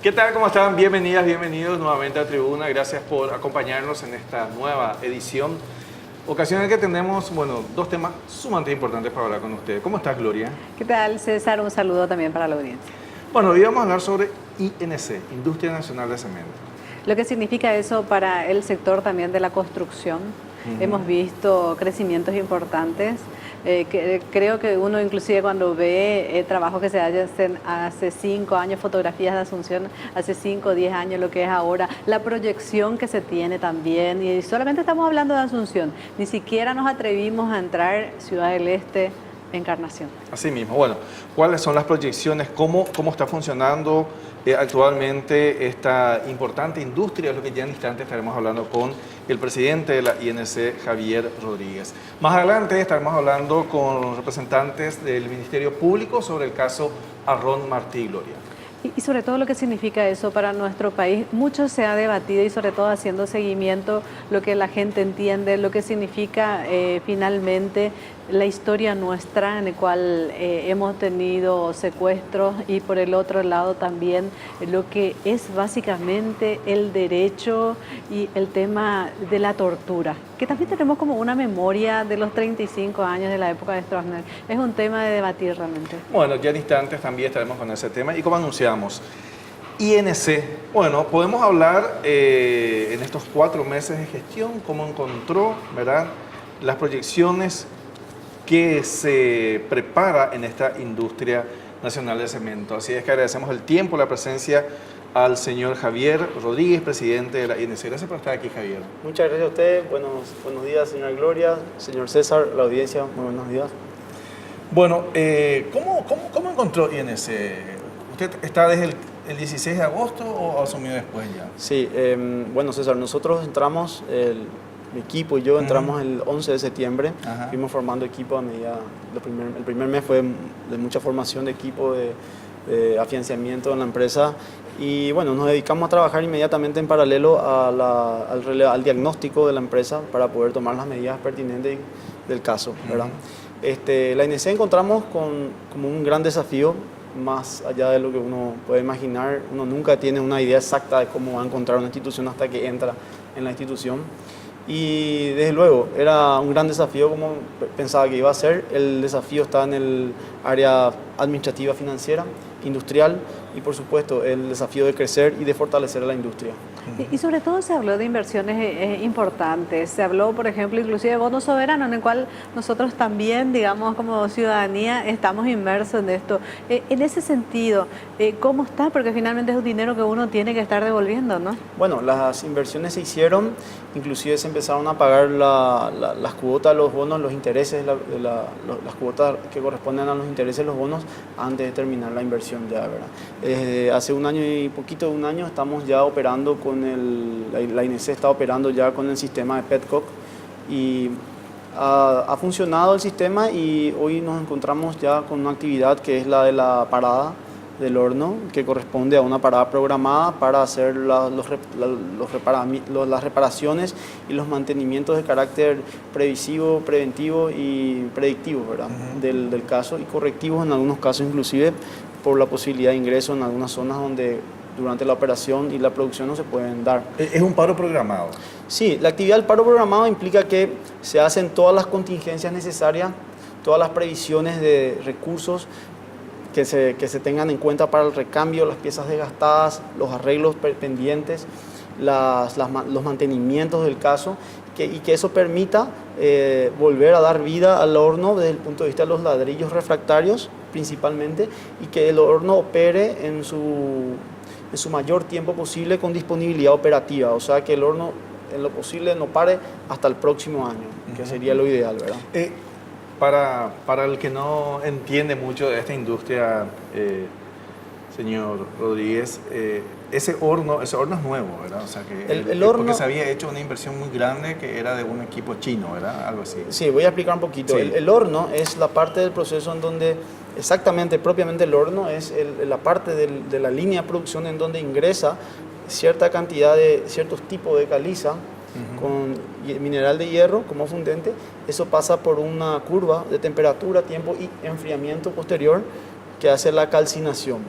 ¿Qué tal? ¿Cómo están? Bienvenidas, bienvenidos nuevamente a Tribuna. Gracias por acompañarnos en esta nueva edición. Ocasión en que tenemos, dos temas sumamente importantes para hablar con ustedes. ¿Cómo estás, Gloria? ¿Qué tal, César? Un saludo también para la audiencia. Hoy vamos a hablar sobre INC, Industria Nacional de Cemento. Lo que significa eso para el sector también de la construcción. Hemos visto crecimientos importantes. Creo que uno inclusive cuando ve trabajos que se hacen hace 5 años, fotografías de Asunción hace 5 o 10 años, lo que es ahora, la proyección que se tiene también, y solamente estamos hablando de Asunción, ni siquiera nos atrevimos a entrar Ciudad del Este, Encarnación. Así mismo, ¿cuáles son las proyecciones? ¿Cómo está funcionando actualmente esta importante industria? Es lo que ya en instantes estaremos hablando con el presidente de la INC, Javier Rodríguez. Más adelante estaremos hablando con representantes del Ministerio Público sobre el caso Arrón Martí, Gloria. Y sobre todo lo que significa eso para nuestro país. Mucho se ha debatido y sobre todo haciendo seguimiento, lo que la gente entiende, lo que significa finalmente la historia nuestra en la cual hemos tenido secuestros, y por el otro lado también lo que es básicamente el derecho y el tema de la tortura, que también tenemos como una memoria de los 35 años de la época de Stroessner. Es un tema de debatir realmente. Ya en instantes también estaremos con ese tema. Y como anunciamos, INC, podemos hablar en estos 4 meses de gestión, cómo encontró, ¿verdad?, las proyecciones que se prepara en esta industria nacional de cemento. Así es que agradecemos el tiempo, la presencia al señor Javier Rodríguez, presidente de la INC. Gracias por estar aquí, Javier. Muchas gracias a usted. Buenos días, señora Gloria, señor César, la audiencia, muy buenos días. ¿Cómo encontró INC? ¿Usted está desde el 16 de agosto o asumió después ya? Sí, César, nosotros entramos, mi equipo y yo entramos el 11 de septiembre, fuimos formando equipo a medida, el primer mes fue de mucha formación de equipo, de afianzamiento en la empresa, y nos dedicamos a trabajar inmediatamente en paralelo al diagnóstico de la empresa para poder tomar las medidas pertinentes del caso, ¿verdad? La INC encontramos como un gran desafío, más allá de lo que uno puede imaginar. Uno nunca tiene una idea exacta de cómo va a encontrar una institución hasta que entra en la institución. Y desde luego, era un gran desafío como pensaba que iba a ser. El desafío está en el área administrativa, financiera, industrial, y por supuesto el desafío de crecer y de fortalecer a la industria. Y sobre todo se habló de inversiones importantes, se habló, por ejemplo, inclusive de bono soberano, en el cual nosotros también, digamos, como ciudadanía, estamos inmersos en esto. En ese sentido, ¿cómo está? Porque finalmente es un dinero que uno tiene que estar devolviendo, ¿no? Las inversiones se hicieron, inclusive se empezaron a pagar las cuotas, los bonos, los intereses, las cuotas que corresponden a los intereses de los bonos antes de terminar la inversión ya, ¿verdad? Hace un año y poquito de un año estamos ya operando la INC está operando ya con el sistema de Petcock, y ha funcionado el sistema, y hoy nos encontramos ya con una actividad que es la de la parada del horno, que corresponde a una parada programada para hacer las reparaciones y los mantenimientos de carácter previsivo, preventivo y predictivo, ¿verdad? Del caso, y correctivos en algunos casos, inclusive por la posibilidad de ingreso en algunas zonas donde durante la operación y la producción no se pueden dar. ¿Es un paro programado? Sí, la actividad del paro programado implica que se hacen todas las contingencias necesarias, todas las previsiones de recursos que se tengan en cuenta para el recambio, las piezas desgastadas, los arreglos pendientes, los mantenimientos del caso, y que eso permita volver a dar vida al horno desde el punto de vista de los ladrillos refractarios principalmente, y que el horno opere en su mayor tiempo posible con disponibilidad operativa, o sea que el horno en lo posible no pare hasta el próximo año, que sería lo ideal, ¿verdad? Para el que no entiende mucho de esta industria, señor Rodríguez, ese horno es nuevo, ¿verdad? O sea que el horno, porque se había hecho una inversión muy grande que era de un equipo chino, ¿verdad? Algo así. Sí, voy a explicar un poquito. Sí. El horno es la parte del proceso en donde, propiamente el horno es la parte de la línea de producción en donde ingresa cierta cantidad de ciertos tipos de caliza con mineral de hierro como fundente. Eso pasa por una curva de temperatura, tiempo y enfriamiento posterior que hace la calcinación.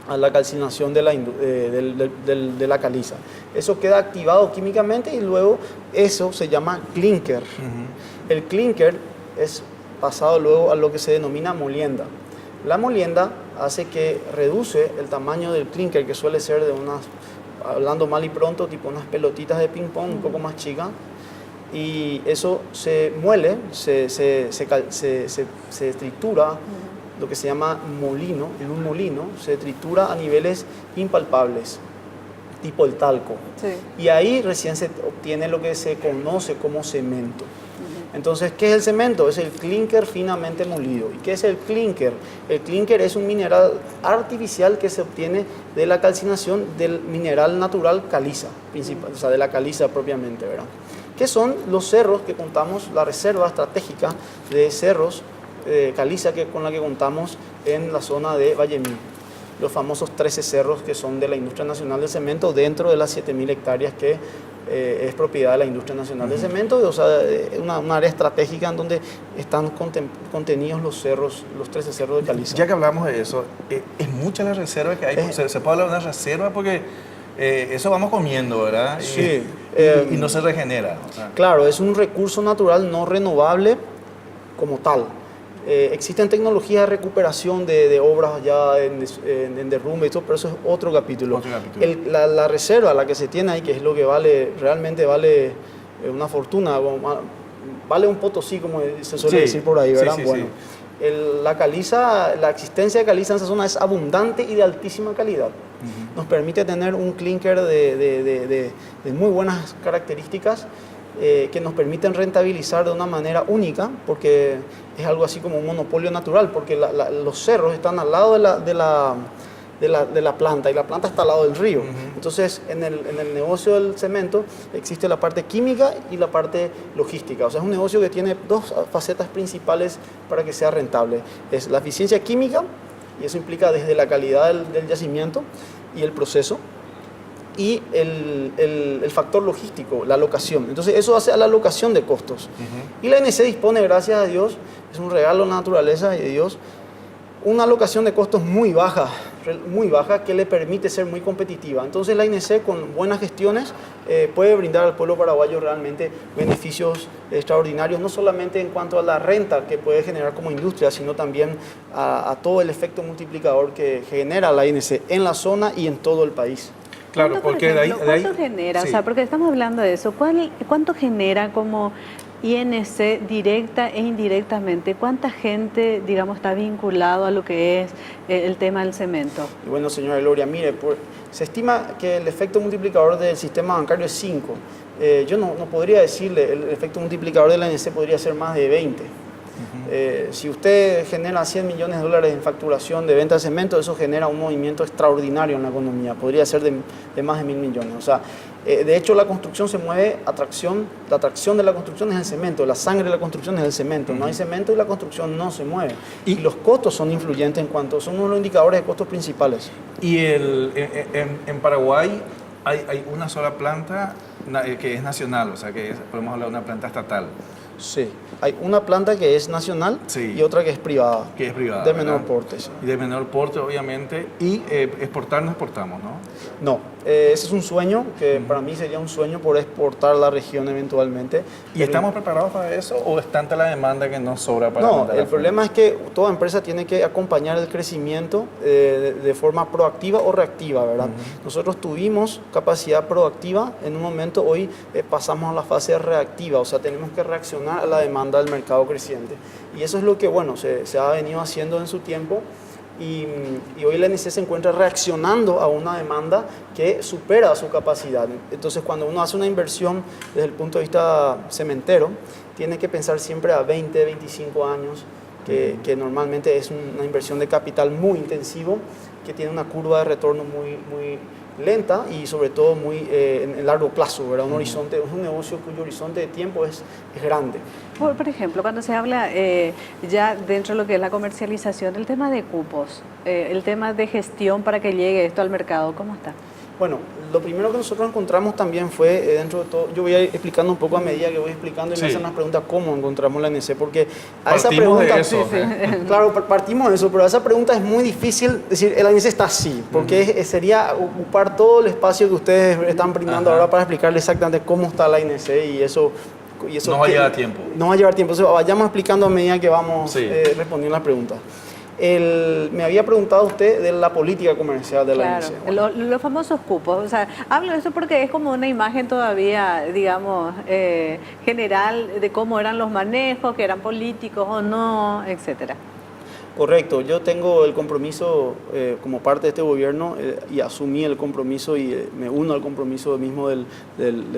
a la calcinación de de la caliza. Eso queda activado químicamente y luego eso se llama clinker. El clinker es pasado luego a lo que se denomina molienda. La molienda hace que reduce el tamaño del clinker, que suele ser de unas, hablando mal y pronto, tipo unas pelotitas de ping pong un poco más chicas, y eso se muele, se tritura, lo que se llama molino, en un molino se tritura a niveles impalpables, tipo el talco. Sí. Y ahí recién se obtiene lo que se conoce como cemento. Entonces, ¿qué es el cemento? Es el clinker finamente molido. ¿Y qué es el clinker? El clinker es un mineral artificial que se obtiene de la calcinación del mineral natural caliza, principal, o sea, de la caliza propiamente, ¿verdad? Que son los cerros que contamos, la reserva estratégica de cerros caliza con la que contamos en la zona de Vallemín. Los famosos 13 cerros que son de la Industria Nacional del Cemento dentro de las 7.000 hectáreas que es propiedad de la Industria Nacional del Cemento, o sea, una área estratégica en donde están contenidos los cerros, los 13 cerros de caliza. Ya que hablamos de eso, es mucha la reserva que hay, se puede hablar de una reserva porque eso vamos comiendo, ¿verdad? Sí. Y no se regenera. O sea. Claro, es un recurso natural no renovable como tal. Existen tecnologías de recuperación de obras ya en derrumbe y todo, pero eso es otro capítulo. La reserva, la que se tiene ahí, que es lo que vale, realmente vale una fortuna, vale un potosí, como se suele decir por ahí, ¿verdad? Sí, bueno, la caliza, la existencia de caliza en esa zona es abundante y de altísima calidad. Nos permite tener un clinker de muy buenas características, que nos permiten rentabilizar de una manera única, porque es algo así como un monopolio natural, porque los cerros están al lado de la planta y la planta está al lado del río. Entonces, en el negocio del cemento existe la parte química y la parte logística. O sea, es un negocio que tiene dos facetas principales para que sea rentable. Es la eficiencia química, y eso implica desde la calidad del yacimiento y el proceso, y el factor logístico, la alocación. Entonces eso hace a la alocación de costos. Y la ANC dispone, gracias a Dios, es un regalo de la naturaleza y de Dios, una alocación de costos muy baja que le permite ser muy competitiva. Entonces la ANC con buenas gestiones puede brindar al pueblo paraguayo realmente beneficios extraordinarios, no solamente en cuanto a la renta que puede generar como industria, sino también a todo el efecto multiplicador que genera la ANC en la zona y en todo el país. Claro, porque de ahí... ¿Cuánto genera? Sí. O sea, porque estamos hablando de eso. ¿Cuánto genera como INC directa e indirectamente? ¿Cuánta gente, digamos, está vinculado a lo que es el tema del cemento? Y bueno, señora Gloria, mire, se estima que el efecto multiplicador del sistema bancario es 5. Yo no podría decirle, el efecto multiplicador de la INC podría ser más de 20. Si usted genera 100 millones de dólares en facturación de venta de cemento, eso genera un movimiento extraordinario en la economía, podría ser de más de 1.000 millones. O sea, de hecho la construcción se mueve, la atracción de la construcción es el cemento, la sangre de la construcción es el cemento. No hay cemento y la construcción no se mueve. Y los costos son influyentes son uno de los indicadores de costos principales. Y en Paraguay hay una sola planta que es nacional, o sea, podemos hablar de una planta estatal. Sí, hay una planta que es nacional y otra que es privada. Que es privada. De menor porte. Sí. Y de menor porte, obviamente. Y exportar no exportamos, ¿no? No, ese es un sueño, que para mí sería un sueño por exportar a la región eventualmente. ¿Y estamos preparados para eso o es tanta la demanda que nos sobra para No, el problema es que toda empresa tiene que acompañar el crecimiento de forma proactiva o reactiva, ¿verdad? Nosotros tuvimos capacidad proactiva, en un momento hoy pasamos a la fase reactiva, o sea, tenemos que reaccionar a la demanda del mercado creciente. Y eso es lo que, bueno, se ha venido haciendo en su tiempo. Y hoy la ANC se encuentra reaccionando a una demanda que supera su capacidad. Entonces, cuando uno hace una inversión desde el punto de vista cementero, tiene que pensar siempre a 20, 25 años, que normalmente es una inversión de capital muy intensivo, que tiene una curva de retorno muy lenta y sobre todo muy en largo plazo, ¿verdad? Es un negocio cuyo horizonte de tiempo es grande. Por ejemplo, cuando se habla ya dentro de lo que es la comercialización, el tema de cupos, el tema de gestión para que llegue esto al mercado, ¿cómo está? Bueno, lo primero que nosotros encontramos también fue, dentro de todo, yo voy a ir explicando un poco a medida que voy explicando y me hacen las preguntas cómo encontramos la ANC, porque a esa pregunta, de eso, claro, partimos de eso, pero a esa pregunta es muy difícil decir, el ANC está así, porque sería ocupar todo el espacio que ustedes están brindando ahora para explicarle exactamente cómo está la ANC y eso no va a llevar tiempo. No va a llevar tiempo, o sea, vayamos explicando a medida que vamos respondiendo las preguntas. Me había preguntado usted de la política comercial de la ANC. Claro, los famosos cupos. O sea, hablo de eso porque es como una imagen todavía, digamos, general de cómo eran los manejos, que eran políticos o no, etcétera. Correcto, yo tengo el compromiso como parte de este gobierno y asumí el compromiso y me uno al compromiso mismo de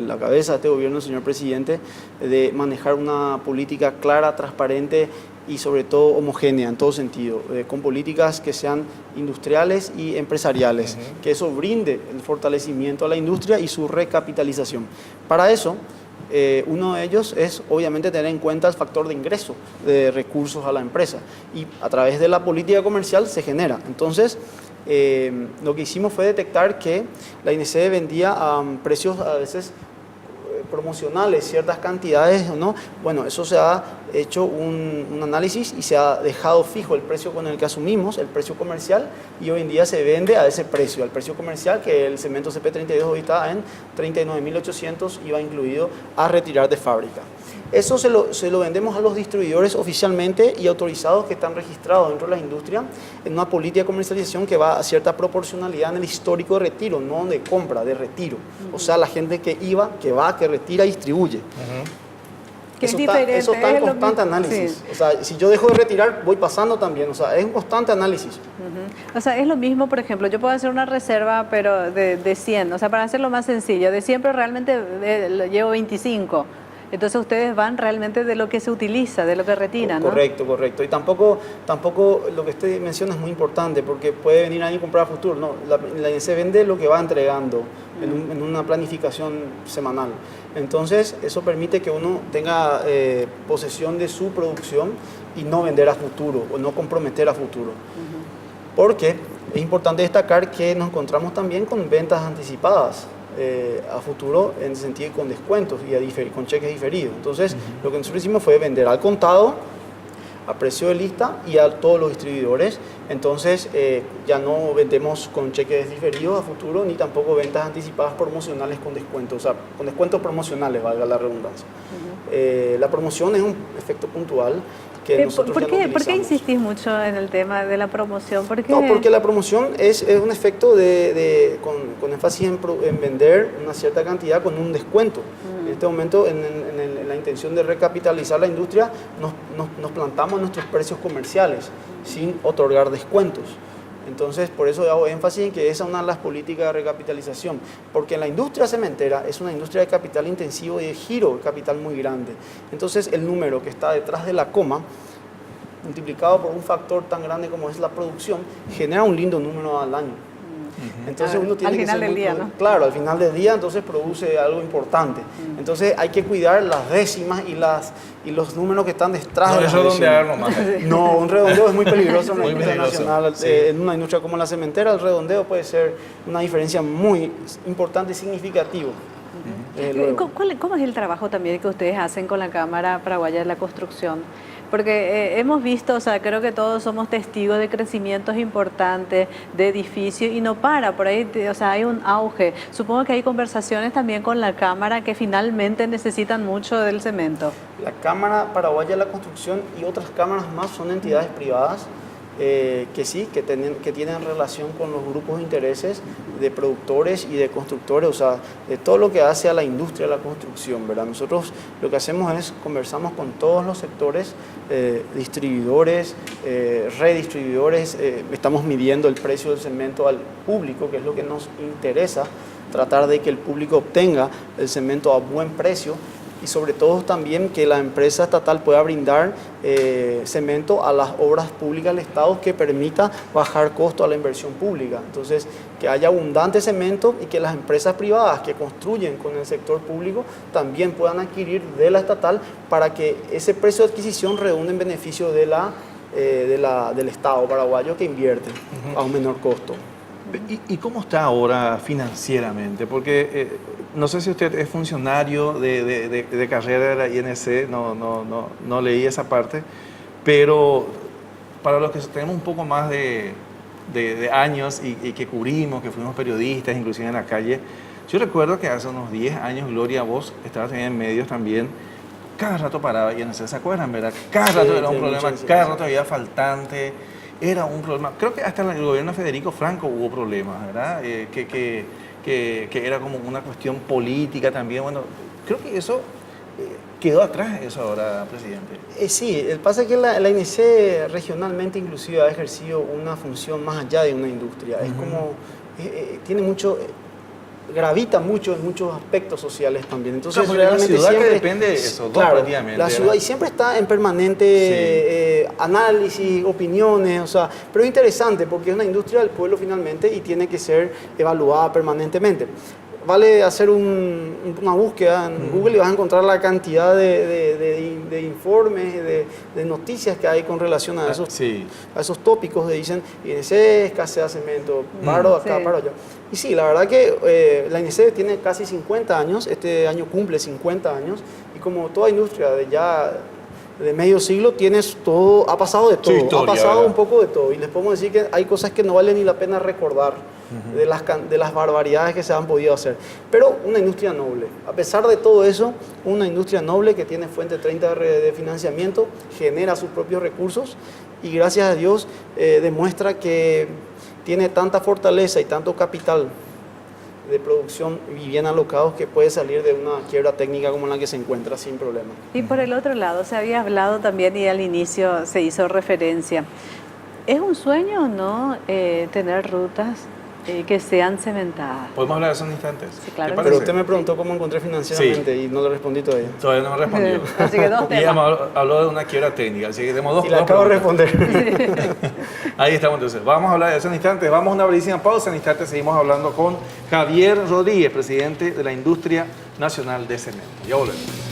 la cabeza de este gobierno, señor presidente, de manejar una política clara, transparente y sobre todo homogénea en todo sentido, con políticas que sean industriales y empresariales, que eso brinde el fortalecimiento a la industria y su recapitalización. Para eso, uno de ellos es obviamente tener en cuenta el factor de ingreso de recursos a la empresa y a través de la política comercial se genera. Entonces, lo que hicimos fue detectar que la INC vendía a precios a veces promocionales, ciertas cantidades, ¿no? Bueno, eso se ha hecho un análisis y se ha dejado fijo el precio con el que asumimos, el precio comercial, y hoy en día se vende a ese precio, al precio comercial, que el cemento CP32 hoy está en 39.800 y va incluido a retirar de fábrica. Eso se lo vendemos a los distribuidores oficialmente y autorizados que están registrados dentro de la industria en una política de comercialización que va a cierta proporcionalidad en el histórico de retiro, no de compra, de retiro. O sea, la gente que iba, que va, que retira y distribuye. Eso está en constante análisis. Sí. O sea, si yo dejo de retirar, voy pasando también. O sea, es un constante análisis. O sea, es lo mismo, por ejemplo, yo puedo hacer una reserva, pero de 100. O sea, para hacerlo más sencillo, de 100, pero realmente llevo 25. Entonces ustedes van realmente de lo que se utiliza, de lo que retiran, ¿no? Correcto. Y tampoco lo que usted menciona es muy importante, porque puede venir alguien a comprar a futuro. No, la INC vende lo que va entregando en una planificación semanal. Entonces, eso permite que uno tenga posesión de su producción y no vender a futuro o no comprometer a futuro. Porque es importante destacar que nos encontramos también con ventas anticipadas a futuro en el sentido con descuentos y con cheques diferidos. Entonces, lo que nosotros hicimos fue vender al contado, a precio de lista y a todos los distribuidores. Entonces, ya no vendemos con cheques diferidos a futuro ni tampoco ventas anticipadas promocionales con descuentos, o sea, con descuentos promocionales, valga la redundancia. La promoción es un efecto puntual que nosotros ¿Por qué insistís mucho en el tema de la promoción? No, porque la promoción es un efecto con énfasis en vender una cierta cantidad con un descuento. En este momento, en la intención de recapitalizar la industria, nos plantamos nuestros precios comerciales sin otorgar descuentos. Entonces, por eso hago énfasis en que esa es una de las políticas de recapitalización, porque la industria cementera es una industria de capital intensivo y de giro de capital muy grande. Entonces, el número que está detrás de la coma, multiplicado por un factor tan grande como es la producción, genera un lindo número al año. Entonces uno tiene que ser muy prudente. ¿No? Claro, al final del día entonces produce algo importante. Entonces hay que cuidar las décimas y los números que están detrás de las décimas. No, redondear nomás. No, un redondeo es muy peligroso en la industria nacional. Sí. En una industria como la cementera, el redondeo puede ser una diferencia muy importante y significativa. ¿Cómo es el trabajo también que ustedes hacen con la Cámara Paraguaya de la Construcción? Porque hemos visto, o sea, creo que todos somos testigos de crecimientos importantes, de edificios, y no para, por ahí, o sea, hay un auge. Supongo que hay conversaciones también con la Cámara que finalmente necesitan mucho del cemento. La Cámara Paraguaya de la Construcción y otras cámaras más son entidades privadas que tienen relación con los grupos de intereses de productores y de constructores, o sea, de todo lo que hace a la industria de la construcción, ¿verdad? Nosotros lo que hacemos es conversamos con todos los sectores, distribuidores, redistribuidores, estamos midiendo el precio del cemento al público, que es lo que nos interesa, tratar de que el público obtenga el cemento a buen precio, y sobre todo también que la empresa estatal pueda brindar cemento a las obras públicas del Estado que permita bajar costo a la inversión pública. Entonces, que haya abundante cemento y que las empresas privadas que construyen con el sector público también puedan adquirir de la estatal para que ese precio de adquisición redunde en beneficio del Estado paraguayo que invierte a un menor costo. ¿Y cómo está ahora financieramente? Porque no sé si usted es funcionario de carrera de la INC, no leí esa parte, pero para los que tenemos un poco más de años y que cubrimos, que fuimos periodistas, inclusive en la calle, yo recuerdo que hace unos 10 años, Gloria, vos estabas también en medios también, cada rato paraba INC, ¿se acuerdan, verdad? Cada rato era un problema, cada rato había faltante. Era un problema. Creo que hasta en el gobierno de Federico Franco hubo problemas, ¿verdad? Que era como una cuestión política también. Bueno, creo que eso quedó atrás, eso ahora, presidente. Sí, el pasa es que la INC regionalmente inclusive ha ejercido una función más allá de una industria. Es como, tiene mucho... gravita mucho en muchos aspectos sociales también. Entonces, claro, realmente la ciudad siempre, que depende de eso, claro, prácticamente. La ciudad y siempre está en permanente análisis, opiniones, o sea, pero es interesante porque es una industria del pueblo finalmente y tiene que ser evaluada permanentemente. Vale hacer una búsqueda en Google y vas a encontrar la cantidad de informes, de noticias que hay con relación a esos tópicos. Dicen, INC, escasez de cemento, paro acá, paro allá. Y sí, la verdad que la INC tiene casi 50 años, este año cumple 50 años, y como toda industria de medio siglo, ha pasado de todo, historia, ha pasado ¿verdad? Un poco de todo. Y les podemos decir que hay cosas que no vale ni la pena recordar. De las barbaridades que se han podido hacer. Pero una industria noble. A pesar de todo eso, una industria noble que tiene fuente 30 de financiamiento, genera sus propios recursos y gracias a Dios demuestra que tiene tanta fortaleza y tanto capital de producción y bien alocados que puede salir de una quiebra técnica como la que se encuentra sin problema. Y por el otro lado, se había hablado también y al inicio se hizo referencia. ¿Es un sueño o no tener rutas que sean cementadas? ¿Podemos hablar de eso en instantes? Sí, claro. Pero usted me preguntó cómo encontré financieramente y no le respondí todavía. Todavía no me respondió. Así que dos Y temas. habló de una quiebra técnica, así que tenemos dos. Y le acabo de responder. Ahí estamos entonces. Vamos a hablar de eso en instantes. Vamos a una brevísima pausa. En instantes seguimos hablando con Javier Rodríguez, presidente de la Industria Nacional de Cemento. Ya volvemos.